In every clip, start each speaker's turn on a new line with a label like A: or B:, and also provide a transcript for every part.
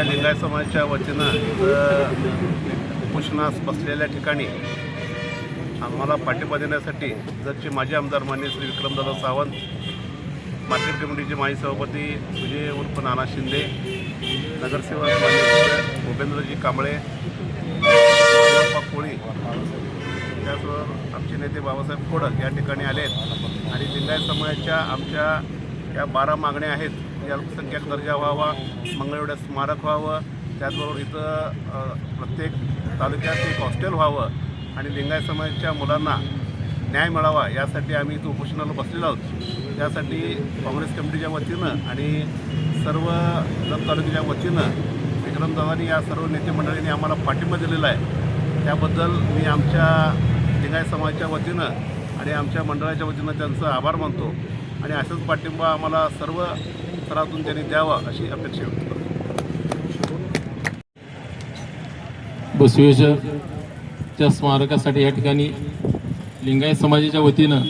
A: लिंगायत समाजाच्या वतीनं इथं उपोषणास बसलेल्या ठिकाणी आम्हाला पाठिंबा देण्यासाठी जरचे माजी आमदार माननीय श्री विक्रमदादा सावंत, मार्केट कमिटीचे माजी सभापती सुजय उर्फ नाना शिंदे, नगरसेवक माननीय भूपेंद्रजी कांबळे, माधवप्पा कोळी, त्याचबरोबर आमचे नेते बाबासाहेब खोडक या ठिकाणी आलेत आणि लिंगायत समाजाच्या आमच्या या 12 मागण्या आहेत. अल्पसंख्याक दर्जा व्हावा, मंगळवेढा स्मारक व्हावं, त्याचबरोबर इथं प्रत्येक तालुक्यात एक हॉस्टेल व्हावं आणि लिंगायत समाजाच्या मुलांना न्याय मिळावा यासाठी आम्ही इथं उपोषणाला बसलेलो आहोत. त्यासाठी काँग्रेस कमिटीच्या वतीनं आणि सर्व जत तालुक्याच्या वतीनं विक्रमदादांनी या सर्व नेते मंडळींनी आम्हाला पाठिंबा दिलेला आहे. त्याबद्दल मी आमच्या लिंगायत समाजाच्या वतीनं आणि आमच्या मंडळाच्या वतीनं त्यांचा आभार मानतो आणि असंच पाठिंबा आम्हाला सर्व स्तरातून त्यांनी द्यावा अशी अपेक्षा व्यक्त करतो.
B: बसवेश्वरच्या स्मारकासाठी या ठिकाणी लिंगायत समाजाच्या वतीनं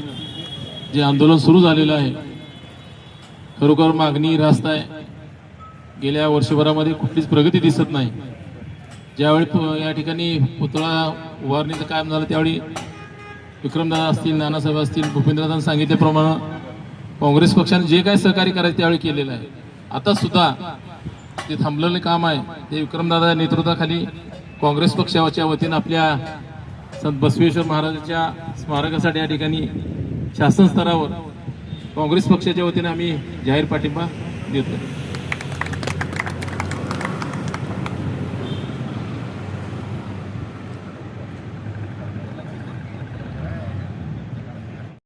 B: जे आंदोलन सुरू झालेलं आहे, खरोखर मागणी रास्त आहे. गेल्या वर्षभरामध्ये कुठलीच प्रगती दिसत नाही. ज्यावेळी या ठिकाणी पुतळा उभारणीचं काम झालं त्यावेळी विक्रमदादा असतील, नानासाहेब असतील, भूपेंद्रदादांनी सांगितल्याप्रमाणे काँग्रेस पक्षाने जे काय सहकार्य करायचं त्यावेळी केलेलं आहे. आता सुद्धा जे थांबलेलं काम आहे ते विक्रमदादा नेतृत्वाखाली काँग्रेस पक्षाच्या वतीनं आपल्या संत बसवेश्वर महाराजांच्या स्मारकासाठी या ठिकाणी शासन स्तरावर काँग्रेस पक्षाच्या वतीनं आम्ही जाहीर पाठिंबा देतो.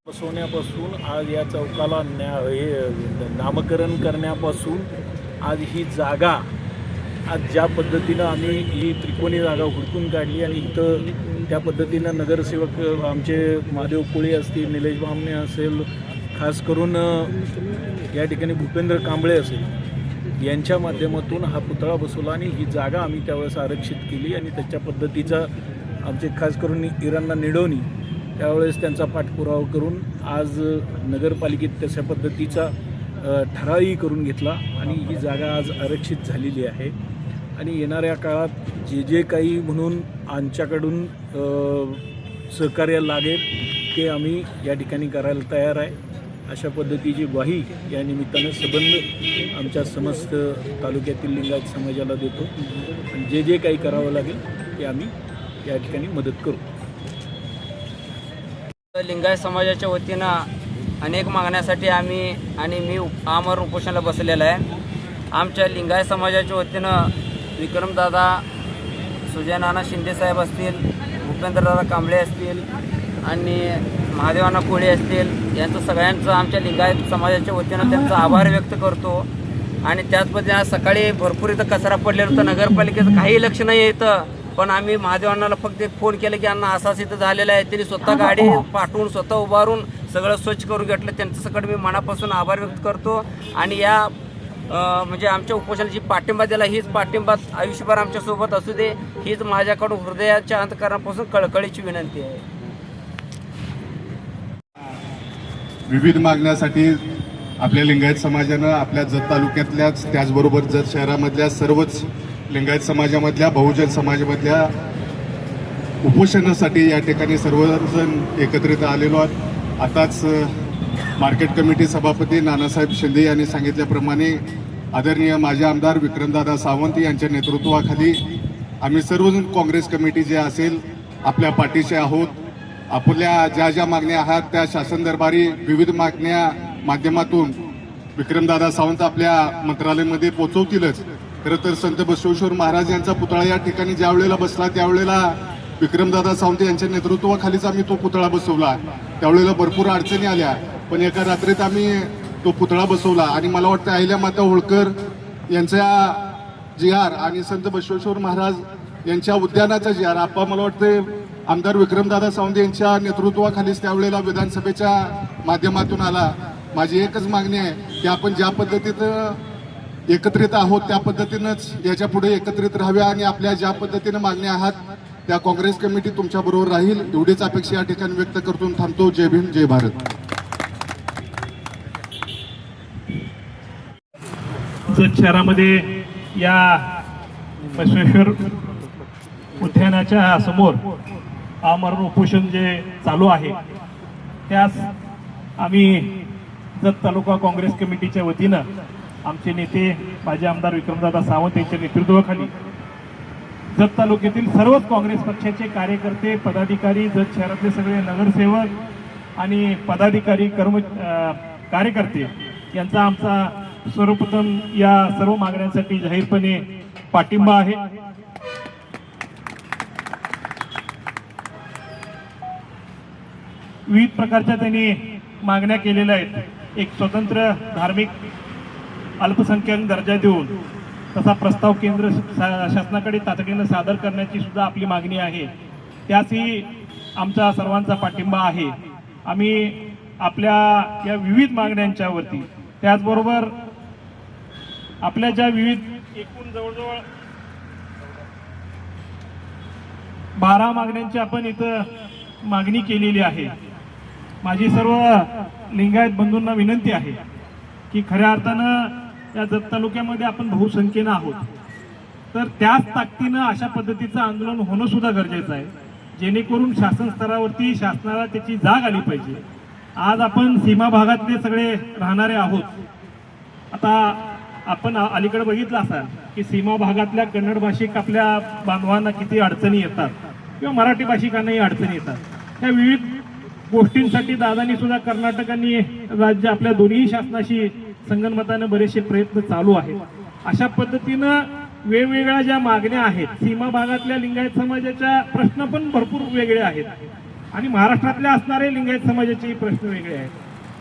C: बसवण्यापासून आज या चौकाला नामकरण करण्यापासून आज ही जागा, आज ज्या पद्धतीनं आम्ही ही त्रिकोणी जागा हुडकून काढली आणि इथं त्या पद्धतीनं नगरसेवक आमचे महादेव कोळी असतील, निलेश बामणे असेल, खास करून या ठिकाणी भूपेंद्र कांबळे असेल, यांच्या माध्यमातून हा पुतळा बसवला आणि ही जागा आम्ही त्यावेळेस आरक्षित केली आणि त्याच्या पद्धतीचा आमचे खास करून इरांना निडवणी त्यावेळेस त्यांचा पाठपुरावा करून आज नगरपालिकेत तशा पद्धतीचा ठरावही करून घेतला आणि ही जागा आज आरक्षित झालेली आहे. आणि येणाऱ्या काळात जे जे काही म्हणून आमच्याकडून सहकार्य लागेल ते आम्ही या ठिकाणी करायला तयार आहे. अशा पद्धतीची ग्वाही या निमित्तानं संबंध आमच्या समस्त तालुक्यातील लिंगायत समाजाला देतो आणि जे जे काही करावं लागेल ते आम्ही या ठिकाणी मदत करू.
D: लिंगायत समाजाच्या वतीनं अनेक मागण्यासाठी आम्ही आणि मी आमर उपोषणाला बसलेला आहे. आमच्या लिंगायत समाजाच्या वतीनं विक्रमदादा, सुजय नाना शिंदेसाहेब असतील, भूपेंद्रदादा कांबळे असतील आणि महादेवाना कोळी असतील, यांचं सगळ्यांचं आमच्या लिंगायत समाजाच्या वतीनं त्यांचा आभार व्यक्त करतो. आणि त्याच पद्धतीने आज सकाळी भरपूर इथं कचरा पडलेला होता. नगरपालिकेचं काही लक्ष नाही येतं, पण आम्ही महादेवांना फक्त फोन केला की अण्णा असाच इथं झालेलं आहे. त्यांनी स्वतः गाडी पाठवून स्वतः उभारून सगळं स्वच्छ करून घेतलं. त्यांचं सकट मी मनापासून आभार व्यक्त करतो. आणि या म्हणजे आमच्या उपोषणाची पाठिंबा दिला, हीच पाठिंबा आयुष्यभर आमच्यासोबत असू दे, हीच माझ्याकडून हृदयाच्या अंतःकरणापासून कळकळीची विनंती आहे.
E: विविध मागण्यासाठी आपल्या लिंगायत समाजानं आपल्या जत तालुक्यातल्याच त्याचबरोबर जत शहरामधल्या सर्वच लिंगायत समाजामधल्या, बहुजन समाजामधल्या उपोषणासाठी या ठिकाणी सर्वजण एकत्रित आलेलो आहोत. आताच मार्केट कमिटी सभापती नानासाहेब शिंदे यांनी सांगितल्याप्रमाणे आदरणीय माजी आमदार विक्रमदादा सावंत यांच्या नेतृत्वाखाली आम्ही सर्वजण काँग्रेस कमिटी जे असेल आपल्या पाठीशी आहोत. आपल्या ज्या ज्या मागण्या आहात त्या शासन दरबारी विविध मागण्या माध्यमातून विक्रमदादा सावंत आपल्या मंत्रालयामध्ये पोहोचवतीलच. खरं तर संत बसवेश्वर महाराज यांचा पुतळा या ठिकाणी ज्या वेळेला बसला त्यावेळेला विक्रमदादा सावंत यांच्या नेतृत्वाखालीच आम्ही तो पुतळा बसवला. त्यावेळेला भरपूर अडचणी आल्या, पण एका रात्रीत आम्ही तो पुतळा बसवला. आणि मला वाटतं अहिल्यामाता होळकर यांच्या जी.आर. आणि संत बसवेश्वर महाराज यांच्या उद्यानाचा जी.आर. आपण मला वाटतं आमदार विक्रमदादा सावंत यांच्या नेतृत्वाखालीच त्यावेळेला विधानसभेच्या माध्यमातून आला. माझी एकच मागणी आहे की आपण ज्या पद्धतीनं एकत्रित आहोत त्या पद्धतीनंच याच्या पुढे एकत्रित राहाव्या आणि आपल्या ज्या पद्धतीनं मागण्या आहात त्या काँग्रेस कमिटी तुमच्याबरोबर राहील एवढीच अपेक्षा या ठिकाणी व्यक्त करून थांबतो. जय भीम, जय भारत.
F: जत शहरामध्ये या बसवेश्वर उद्यानाच्या समोर आमरण उपोषण जे चालू आहे त्यास आम्ही जत तालुका काँग्रेस कमिटीच्या वतीनं आमचे नेते माजी आमदार विक्रमदादा सावंत यांच्या नेतृत्वाखाली जत तालुक्यातील सर्वच काँग्रेस पक्षाचे कार्यकर्ते पदाधिकारी जत शहरातले सगळे नगरसेवक आणि पदाधिकारी कार्यकर्ते यांचा आमचा सर्वप्रथम या सर्व मागण्यांसाठी जाहीरपणे पाठिंबा आहे। विविध प्रकारच्या त्यांनी मागण्या केलेल्या आहेत। एक स्वतंत्र धार्मिक अल्पसंख्याक दर्जा देऊन तसा प्रस्ताव केंद्र शासनाकडे तातडीनं सादर करण्याची सुद्धा आपली मागणी आहे। त्यासही आमचा सर्वांचा पाठिंबा आहे। आम्ही आपल्या या विविध मागण्यांच्या वरती त्याचबरोबर आपल्या ज्या विविध एकूण जवळजवळ 12 मागण्यांची आपण इथं मागणी केलेली आहे। माझी सर्व लिंगायत बंधूंना विनंती आहे की खऱ्या अर्थानं या जत तालुक्यामध्ये आपण बहुसंख्येनं आहोत, तर त्याच ताकदीनं अशा पद्धतीचं आंदोलन होणं सुद्धा गरजेचं आहे, जेणेकरून शासन स्तरावरती शासनाला त्याची जाग आली पाहिजे। आज आपण सीमा भागातले सगळे राहणारे आहोत। आता आपण अलीकडे बघितलं असाल की सीमा भागातल्या कन्नड भाषिक आपल्या बांधवांना किती अडचणी येतात किंवा मराठी भाषिकांनाही अडचणी येतात। त्या विविध गोष्टींसाठी दादांनी सुद्धा कर्नाटक आणि राज्य आपल्या दोन्ही शासनाशी संगनमताने बरेचसे प्रयत्न चालू आहेत। अशा पद्धतीनं वेगवेगळ्या ज्या मागण्या आहेत, सीमा भागातल्या लिंगायत समाजाच्या प्रश्न पण भरपूर वेगळे आहेत आणि महाराष्ट्रातल्या असणारे लिंगायत समाजाचे प्रश्न वेगळे आहेत।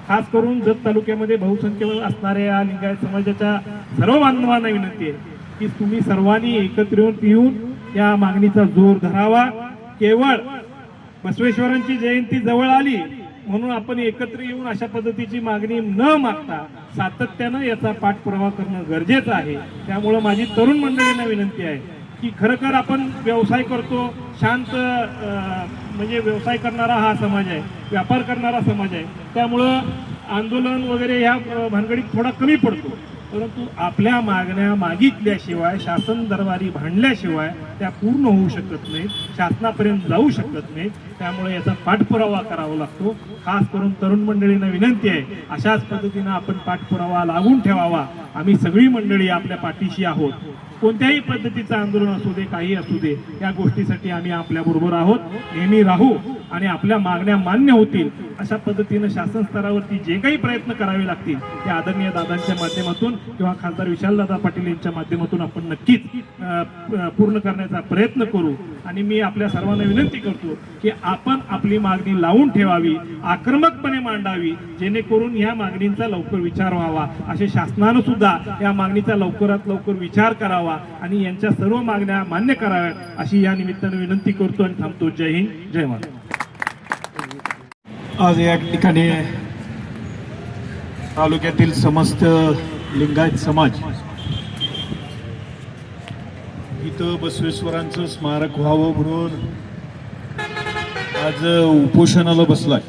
F: खास करून जत तालुक्यामध्ये बहुसंख्य असणाऱ्या लिंगायत समाजाच्या सर्व बांधवांना विनंती आहे की तुम्ही सर्वांनी एकत्र येऊन या मागणीचा जोर धरावा। केवळ बसवेश्वरांची जयंती जवळ आली म्हणून आपण एकत्र येऊन अशा पद्धतीची मागणी न मागता सातत्यानं याचा पाठपुरावा करणं गरजेचं आहे। त्यामुळे माझी तरुण मंडळींना विनंती आहे की खरखर आपण व्यवसाय करतो, शांत म्हणजे व्यवसाय करणारा हा समाज आहे, व्यापार करणारा समाज आहे, त्यामुळं आंदोलन वगैरे ह्या भानगडीत थोडा कमी पडतो, परंतु आपल्या मागण्या मागितल्याशिवाय शासन दरबारी भांडल्याशिवाय त्या पूर्ण होऊ शकत नाहीत, शासनापर्यंत जाऊ शकत नाहीत। त्यामुळे याचा पाठपुरावा करावा लागतो। खास करून तरुण मंडळींना विनंती आहे अशाच पद्धतीनं आपण पाठपुरावा लागून ठेवावा। आम्ही सगळी मंडळी आपल्या पाठीशी आहोत। कोणत्याही पद्धतीचं आंदोलन असू दे, काही असू दे, या गोष्टीसाठी आम्ही आपल्या बरोबर आहोत, नेहमी राहू आणि आपल्या मागण्या मान्य होतील अशा पद्धतीनं शासन स्तरावरती जे काही प्रयत्न करावे लागतील ते आदरणीय दादांच्या माध्यमातून किंवा खासदार विशालदादा पाटील यांच्या माध्यमातून आपण नक्कीच पूर्ण करण्याचा प्रयत्न करू। आणि मी आपल्या सर्वांना विनंती करतो की आपण आपली मागणी लावून ठेवावी, आक्रमकपणे मांडावी, जेणेकरून या मागणींचा लवकर विचार व्हावा। असे शासनानं सुद्धा या मागणीचा लवकरात लवकर विचार करावा आणि यांच्या सर्व मागण्या मान्य कराव्यात अशी या निमित्ताने विनंती करतो आणि थांबतो। जय हिंद, जय महाराष्ट्र।
C: आज या ठिकाणी तालुक्यातील समस्त लिंगायत समाज इथं बसवेश्वरांचं स्मारक व्हावं म्हणून आज उपोषणाला बसलाय।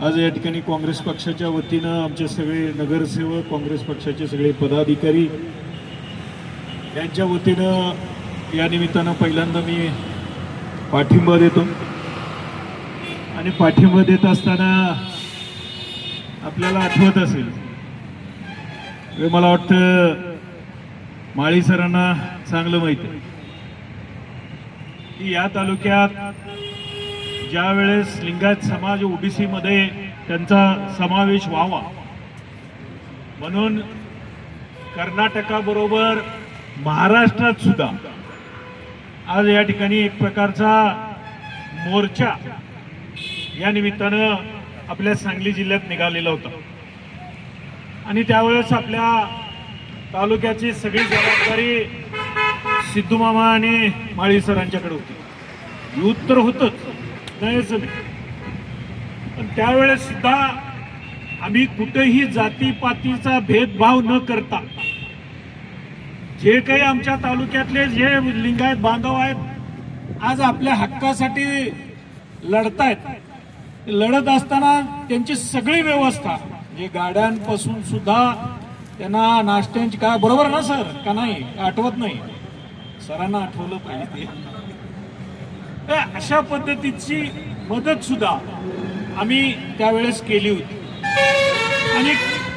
C: आज या ठिकाणी काँग्रेस पक्षाच्या वतीनं आमचे सगळे नगरसेवक, काँग्रेस पक्षाचे सगळे पदाधिकारी यांच्या वतीनं या निमित्तानं पहिल्यांदा मी पाठिंबा देतो। आणि पाठिंबा देत असताना आपल्याला आठवत असेल, मला वाटतं माळी सरांना चांगलं माहिती आहे की या तालुक्यात ज्या वेळेस लिंगायत समाज ओबीसी मध्ये त्यांचा समावेश व्हावा म्हणून कर्नाटकाबरोबर महाराष्ट्रात सुद्धा आज या ठिकाणी एक प्रकारचा मोर्चा या निमित्तानं आपल्या सांगली जिल्ह्यात निघालेला होता आणि त्यावेळेस आपल्या तालुक्याची सगळी जबाबदारी सिद्धू मामा आणि माळी सरांच्याकडे होती। युद्ध तर होतच नाही, पण त्यावेळेस सुद्धा आम्ही कुठेही जातीपातीचा भेदभाव न करता जे काही आमच्या तालुक्यातले जे लिंगायत बांधव आहेत आज आपल्या हक्कासाठी लढतायत, लढत असताना त्यांची सगळी व्यवस्था जे गाड्यांपासून सुद्धा त्यांना नाश्त्यांची काय बरोबर ना सर का नाही आठवत नाही सरांना आठवलं पाहिजे ते अशा पद्धतीची मदत सुद्धा आम्ही त्यावेळेस केली होती. आणि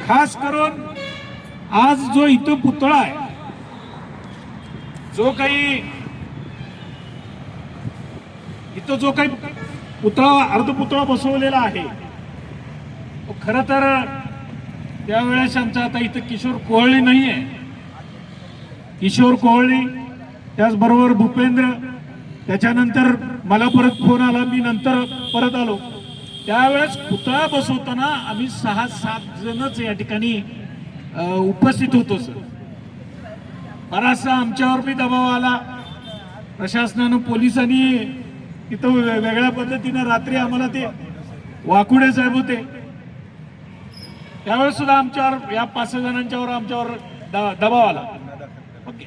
C: खास करून आज जो इथं पुतळा आहे, जो काही पुतळा अर्धपुतळा बसवलेला आहे, खरं तर त्यावेळेस आमचा आता इथं किशोर कोहळी नाही आहे. किशोर कोहळी, त्याचबरोबर भूपेंद्र, त्याच्यानंतर मला परत फोन आला, मी नंतर परत आलो. त्यावेळेस पुतळा बसवताना आम्ही 6-7 जणच या ठिकाणी उपस्थित होतो. सर, बराचसा आमच्यावर बी दबाव आला. प्रशासनानं, पोलिसांनी तिथं वेगळ्या पद्धतीनं रात्री आम्हाला ते वाकुडे साहेब होते, त्यावेळेस सुद्धा आमच्यावर, या 5-6 जणांच्यावर आमच्यावर दबाव आला.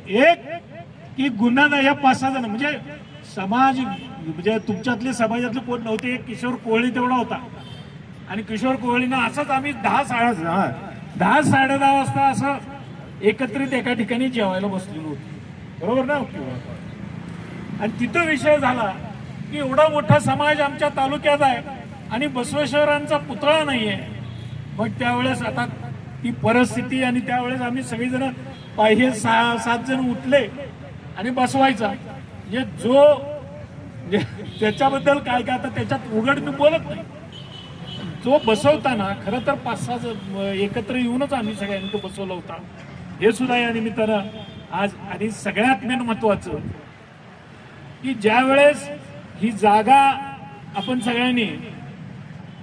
C: एक की गुन्हा, या 5-6 जण म्हणजे समाज, म्हणजे तुमच्यातले समाजातले कोण नव्हते. एक किशोर कोहळी तेवढा होता. आणि किशोर कोहळीनं असंच आम्ही 10-10:30 वाजता असं एकत्रित एका ठिकाणी जेवायला बसलेलो होतो, बरोबर ना. आणि तिथं विषय झाला की एवढा मोठा समाज आमच्या तालुक्यात आहे आणि बसवेश्वरांचा पुतळा नाही आहे. मग त्यावेळेस आता ती परिस्थिती, आणि त्यावेळेस आम्ही सगळेजण पाहिजे 6-7 जण उठले आणि बसवायचा. म्हणजे त्याच्याबद्दल काय आता त्याच्यात उघड मी बोलत नाही. जो बसवताना खरं तर 5-6 जण एकत्र येऊनच आम्ही सगळ्यांनी तो बसवला होता, हे सुद्धा या निमित्तानं आज. आणि सगळ्यात मेन महत्वाचं की ज्या वेळेस ही जागा आपण सगळ्यांनी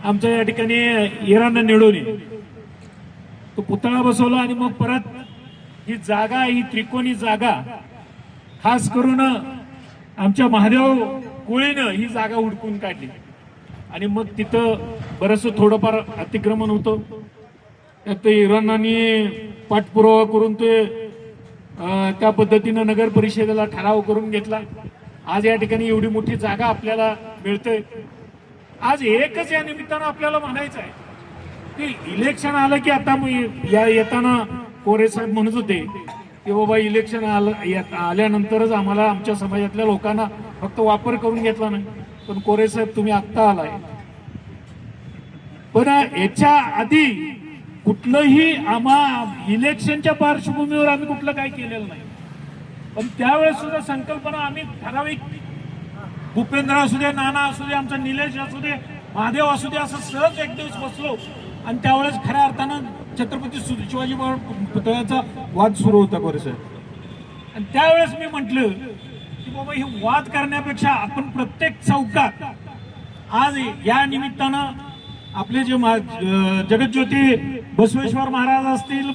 C: आमच्या या ठिकाणी इराणा निवडवली, तो पुतळा बसवला, आणि मग परत ही जागा, ही त्रिकोणी जागा खास करून आमच्या महादेव कोळीनं ही जागा हुडकून काढली. आणि मग तिथं बरंचसं थोडंफार अतिक्रमण होतं. त्यात इराणाने पाठपुरावा करून ते त्या पद्धतीनं नगर परिषदेला ठराव करून घेतला. आज या ठिकाणी एवढी मोठी जागा आपल्याला मिळते. आज एकच या निमित्तानं आपल्याला म्हणायचं आहे की इलेक्शन आलं की आता येताना कोरे साहेब म्हणत होते की बाबा इलेक्शन आल्यानंतरच आम्हाला आमच्या समाजातल्या लोकांना फक्त वापर करून घेतला नाही. पण कोरे साहेब तुम्ही आत्ता आलाय, पण याच्या आधी कुठलंही इलेक्शनच्या पार्श्वभूमीवर आम्ही कुठलं काही केलेलं नाही. पण त्यावेळेस सुद्धा संकल्पना आम्ही ठराविक, भूपेंद्र असू दे, नाना असू दे, आमचा निलेश असू दे, महादेव असू दे, असं सहज एक दिवस बसलो. आणि त्यावेळेस खऱ्या अर्थानं छत्रपती शिवाजी पुतळ्याचा वाद सुरू होता कोरे साहेब. आणि त्यावेळेस मी म्हटलं की बाबा हे वाद करण्यापेक्षा आपण प्रत्येक चौकात आज या निमित्तानं आपले जे जगज्योती बसवेश्वर महाराज असतील,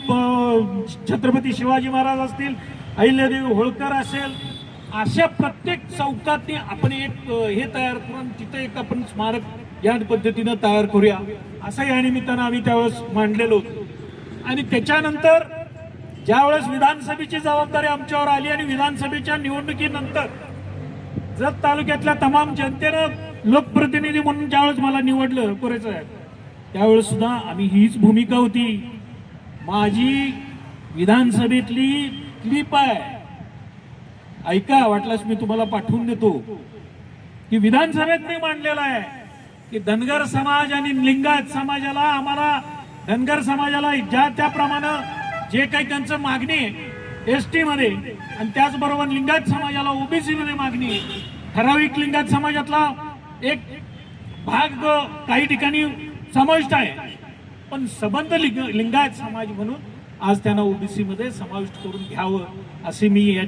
C: छत्रपती शिवाजी महाराज असतील, अहिल्यादेवी होळकर असेल, अशा प्रत्येक चौकात आपण एक हे तयार करून तिथे एक आपण स्मारक या पद्धतीनं तयार करूया, असं या निमित्तानं आम्ही त्यावेळेस मांडलेलो होतो. आणि त्याच्यानंतर ज्यावेळेस विधानसभेची जबाबदारी आमच्यावर आली आणि विधानसभेच्या निवडणुकीनंतर जत तालुक्यातल्या तमाम जनतेनं लोकप्रतिनिधी म्हणून ज्यावेळेस मला निवडलं कोरे साहेब, त्यावेळेस सुद्धा आम्ही हीच भूमिका होती. माझी विधानसभेतली क्लिप आहे, ऐका, वाटल्यास मी तुम्हाला पाठवून देतो, की विधानसभेत मी मांडलेला आहे की धनगर समाज आणि लिंगायत समाजाला, आम्हाला धनगर समाजाला ज्या त्याप्रमाणे जे काही त्यांचं मागणी एसटी मध्ये, आणि त्याचबरोबर लिंगायत समाजाला ओबीसी मध्ये मागणी, ठराविक लिंगायत समाजातला एक भाग काही ठिकाणी समाविष्ट आहे, पण सबंध लिंगायत समाज म्हणून आज त्यांना ओबीसी मध्ये समाविष्ट करून घ्यावं, असे मी या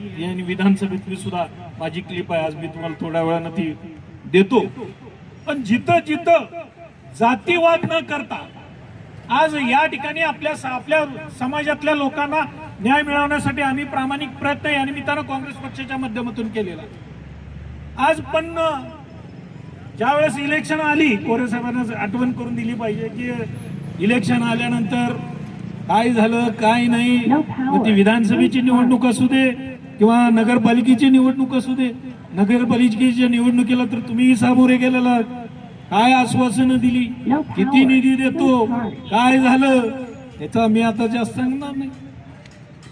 C: विधानसभेतली सुद्धा माझी क्लिप आहे. आज मी तुम्हाला थोड्या वेळानं ती देतो. पण जिथं जिथं जातीवाद न करता आज या ठिकाणी आपल्या समाजातल्या लोकांना न्याय मिळवण्यासाठी आम्ही प्रामाणिक प्रयत्न या निमित्तानं काँग्रेस पक्षाच्या माध्यमातून केलेला. आज पण ज्यावेळेस इलेक्शन आली, कोरे साहेबांना आठवण करून दिली पाहिजे की इलेक्शन आल्यानंतर काय झालं काय नाही. ती विधानसभेची निवडणूक असू दे किंवा नगरपालिकेची निवडणूक असू दे, नगरपालिकेच्या निवडणुकीला तर तुम्ही सामोरे गेलेला, काय आश्वासनं दिली, किती निधी देतो, काय झालं, याचा मी आता जास्त सांगणार नाही.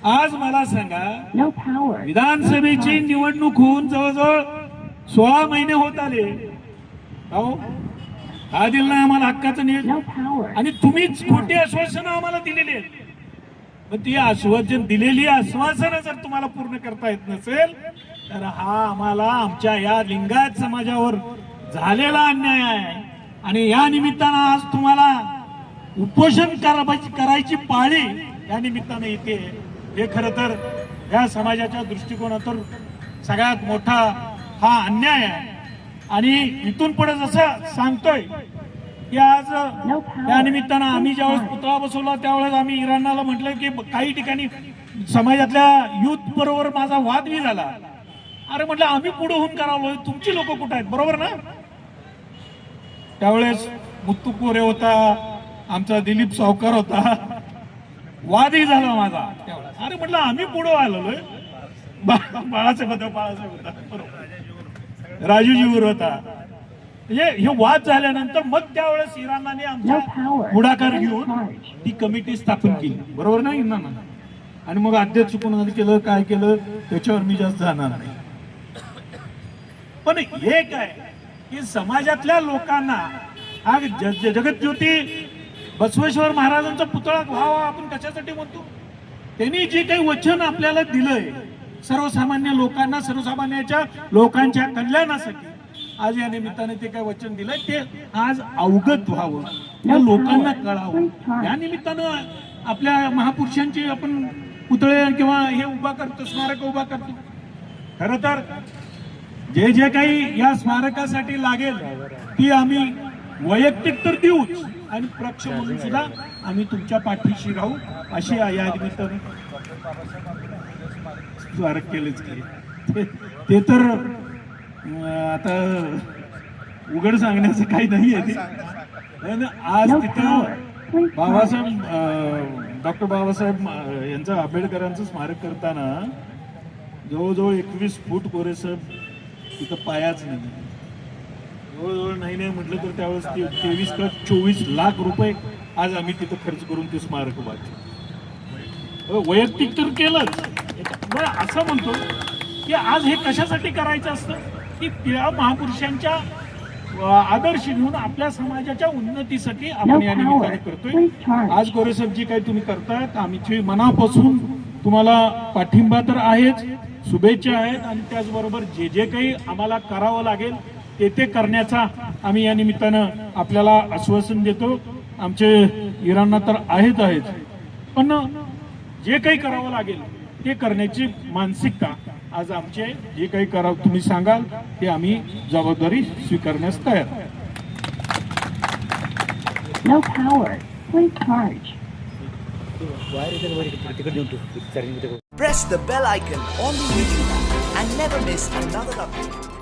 F: आज मला सांगा,
G: No power.
F: विधानसभेची निवडणूक होऊन जवळजवळ 16 महिने होत आले. अहो हा दिलं नाही आम्हाला हक्काचं
G: No
F: निवेदन,
G: power.
F: आणि तुम्हीच खोटी आश्वासनं आम्हाला दिलेली आहेत. पण ती आश्वासन दिलेली आश्वासनं जर तुम्हाला पूर्ण करता येत नसेल तर हा आम्हाला आमच्या या लिंगायत समाजावर झालेला अन्याय आहे. आणि या निमित्तानं आज तुम्हाला उपोषण करायची पाळी या निमित्तानं येते. हे खरं तर या समाजाच्या दृष्टिकोनातून सगळ्यात मोठा हा अन्याय आहे. आणि इथून पुढे जसं सांगतोय की आज या निमित्तानं आम्ही ज्यावेळेस पुतळा बसवला त्यावेळेस आम्ही इराणाला म्हटलं की काही ठिकाणी समाजातल्या युथ बरोबर माझा वादही झाला. अरे म्हटलं आम्ही पुढे होऊन करावं, तुमची लोक कुठे आहेत, बरोबर ना? त्यावेळेस मुत्तू कोरे होता, आमचा दिलीप सावकार होता, वादही झाला माझा त्यावेळेस. अरे म्हटलं आम्ही पुढे आलोय, बाळासाहेब होता, बरोबर, राजूजीवर होता. म्हणजे हे वाद झाल्यानंतर मग त्यावेळेस इराणाने आमचा पुढाकार घेऊन ती कमिटी स्थापन केली, बरोबर ना इराणा? आणि मग अध्यक्ष कोणाला केलं, काय केलं त्याच्यावर मी जास्त जाणार नाही. पण हे काय की समाजातल्या लोकांना हा जगज्योती बसवेश्वर महाराजांचा पुतळा व्हावा आपण कशासाठी म्हणतो? त्यांनी जे काही वचन आपल्याला दिलंय सर्वसामान्य लोकांना, सर्वसामान्याच्या लोकांच्या कल्याणासाठी, आज या निमित्ताने ते काय वचन दिलंय ते आज अवगत व्हावं, या लोकांना कळावं. या निमित्तानं आपल्या महापुरुषांचे आपण पुतळे किंवा हे उभा करतो, स्मारक उभा करतो. खरं तर जे जे काही या स्मारकासाठी लागेल ती आम्ही वैयक्तिक तर देऊच, आणि पक्ष म्हणून सुद्धा आम्ही तुमच्या पाठीशी राहू, अशी या निमित्ताने स्मारक केलेच की ते तर आता उघड सांगण्याचं काही नाही आहे ते. आज तिथं डॉक्टर बाबासाहेब यांचं आंबेडकरांचं स्मारक करताना जवळजवळ 21 फूट कोरेसाहेब तिथं पायाच नाही, जवळजवळ नाही म्हटलं तर त्यावेळेस 23 का 24 लाख रुपये आज आम्ही तिथं खर्च करून ते स्मारक बांधलं. वैयक्तिक तर केलंच. असं म्हणतो की आज हे कशासाठी करायचं असतं की त्या महापुरुषांच्या आदर्श घेऊन आपल्या समाजाच्या उन्नतीसाठी आपण या निमित्ताने करतोय. आज गोरेसाहेब जी काही तुम्ही करतायत आमची मनापासून तुम्हाला पाठिंबा तर आहेच, शुभेच्छा आहेत, आणि त्याचबरोबर जे जे काही आम्हाला करावं लागेल ते करण्याचा आम्ही या निमित्तानं आपल्याला आश्वासन देतो. आमचे इराणा तर आहेच, पण जे काही करावं लागेल ते करण्याची मानसिकता आज आमचे जे काही करावं तुम्ही सांगाल ते आम्ही जबाबदारी स्वीकारण्यास तयार.
G: No power. Please charge.
H: Press the bell icon on the YouTube app and never miss another update.